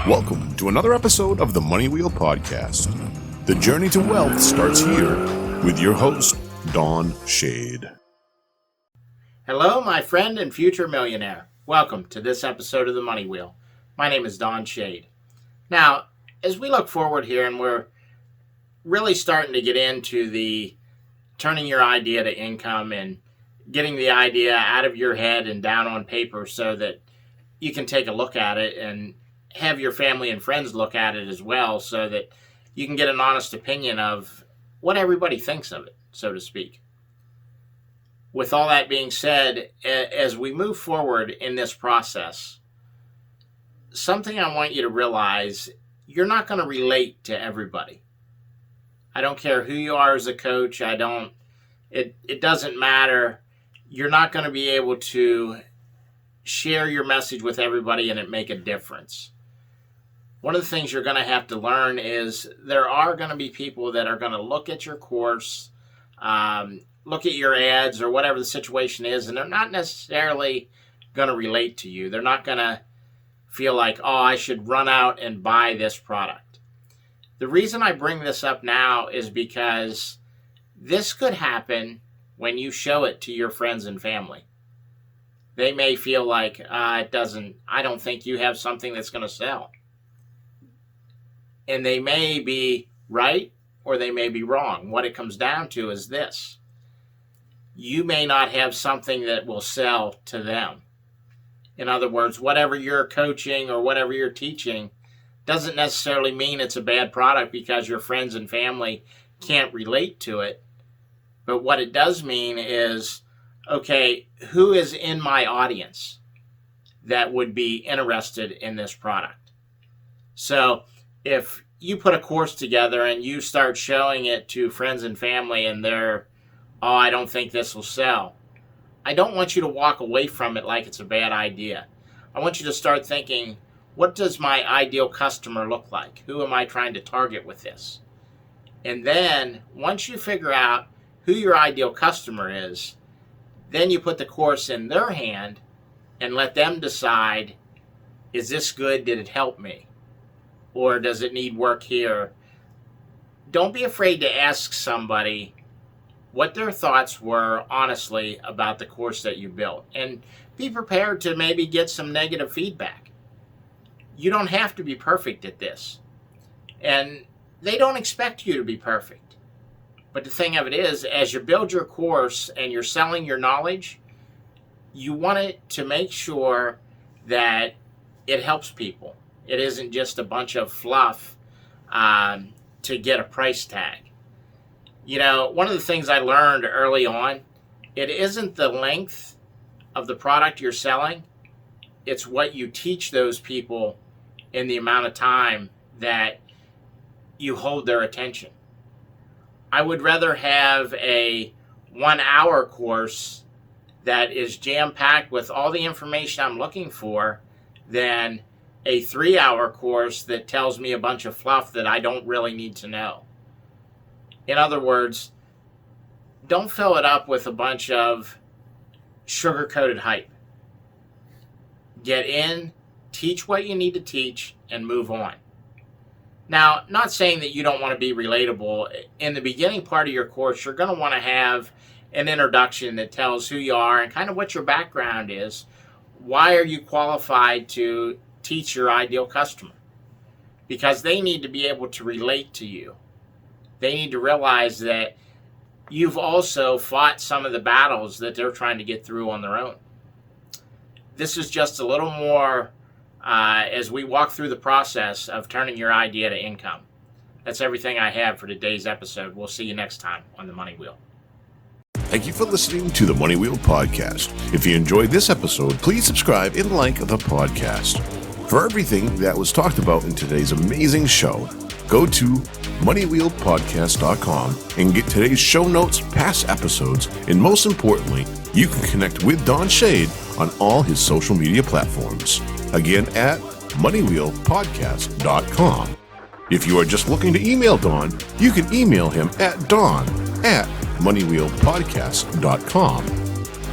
Welcome to another episode of the Money Wheel Podcast. The journey to wealth starts here with your host, Don Shade. Hello, my friend and future millionaire. Welcome to this episode of the Money Wheel. My name is Don Shade. Now, as we look forward here and we're really starting to get into the turning your idea to income and getting the idea out of your head and down on paper so that you can take a look at it and have your family and friends look at it as well so that you can get an honest opinion of what everybody thinks of it, so to speak. With all that being said, as we move forward in this process, something I want you to realize, you're not going to relate to everybody. I don't care who you are as a coach. It doesn't matter. You're not going to be able to share your message with everybody and it make a difference. One of the things you're going to have to learn is there are going to be people that are going to look at your course, look at your ads or whatever the situation is, and they're not necessarily going to relate to you. They're not going to feel like, oh, I should run out and buy this product. The reason I bring this up now is because this could happen when you show it to your friends and family. They may feel like, I don't think you have something that's going to sell. And they may be right or they may be wrong. What it comes down to is this. You may not have something that will sell to them. In other words, whatever you're coaching or whatever you're teaching doesn't necessarily mean it's a bad product because your friends and family can't relate to it. But what it does mean is, okay, who is in my audience that would be interested in this product? So if you put a course together and you start showing it to friends and family and they're, oh, I don't think this will sell, I don't want you to walk away from it like it's a bad idea. I want you to start thinking, what does my ideal customer look like? Who am I trying to target with this? And then once you figure out who your ideal customer is, then you put the course in their hand and let them decide, is this good? Did it help me? Or does it need work here? Don't be afraid to ask somebody what their thoughts were honestly about the course that you built. And be prepared to maybe get some negative feedback. You don't have to be perfect at this. And they don't expect you to be perfect. But the thing of it is, as you build your course and you're selling your knowledge, you want it to make sure that it helps people. It isn't just a bunch of fluff to get a price tag. You know, one of the things I learned early on, it isn't the length of the product you're selling, it's what you teach those people in the amount of time that you hold their attention. I would rather have a 1-hour course that is jam-packed with all the information I'm looking for than a 3-hour course that tells me a bunch of fluff that I don't really need to know. In other words, don't fill it up with a bunch of sugar-coated hype. Get in, teach what you need to teach, and move on. Now, not saying that you don't want to be relatable. In the beginning part of your course, you're going to want to have an introduction that tells who you are and kind of what your background is. Why are you qualified to teach your ideal customer? Because they need to be able to relate to you. They need to realize that you've also fought some of the battles that they're trying to get through on their own. This is just a little more as we walk through the process of turning your idea to income. That's everything I have for today's episode. We'll see you next time on the Money Wheel. Thank you for listening to the Money Wheel Podcast. If you enjoyed this episode, please subscribe and like the podcast. For everything that was talked about in today's amazing show, go to moneywheelpodcast.com and get today's show notes, past episodes, and most importantly, you can connect with Don Shade on all his social media platforms. Again, at moneywheelpodcast.com. If you are just looking to email Don, you can email him at don@moneywheelpodcast.com.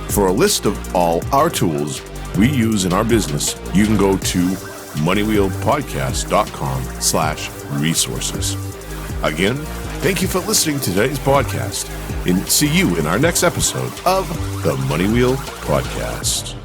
For a list of all our tools we use in our business, you can go to moneywheelpodcast.com/resources. Again, thank you for listening to today's podcast, and see you in our next episode of the Money Wheel Podcast.